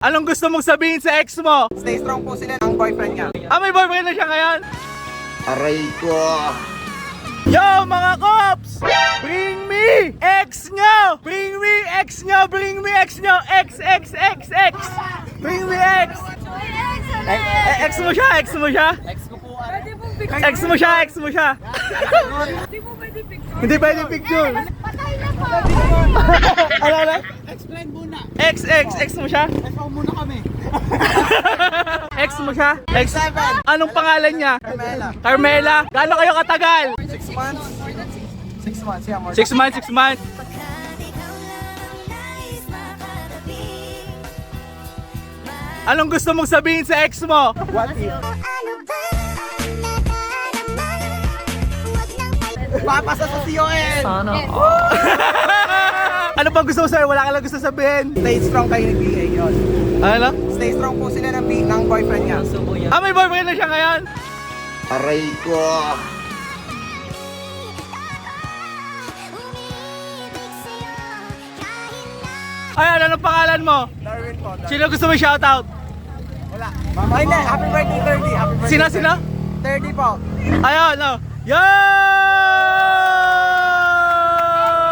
Anong gusto mong sabihin sa ex mo? Stay strong po sila ng boyfriend niya. Ah, may boyfriend na siya ngayon? Aray ko. Yo, mga cops! Bring me ex nyo! Bring me ex nyo! Bring me ex nyo! Ex! Bring me ex! Ex mo siya! Ex mo siya! Ex mo siya! Ex mo siya! Hindi pwede picture! Patay na po! Ano? Explain muna. Ex mo siya? Ikaw muna kami. Ex mo siya? Ex? Seven. Anong pangalan niya? Carmela. Carmela. Gaano kayo katagal? 6 months. 6 months, yeah. More 6 months, 6 months. Anong gusto mong sabihin sa ex mo? What if? Papasa sa CON! Ano bang gusto mo sabihin? Wala ka lang gusto sabihin. Stay strong kayo ni PA yun. Ano? Stay strong po sila ng boyfriend niya. Ah, may boyfriend na siya ngayon? Aray ko. Ayan, anong pangalan mo? Darwin po. Sino gusto mo shoutout? Wala. Ay, hindi. Happy birthday 30. Happy birthday. Sino? 30 po. Ayun, no. Yo!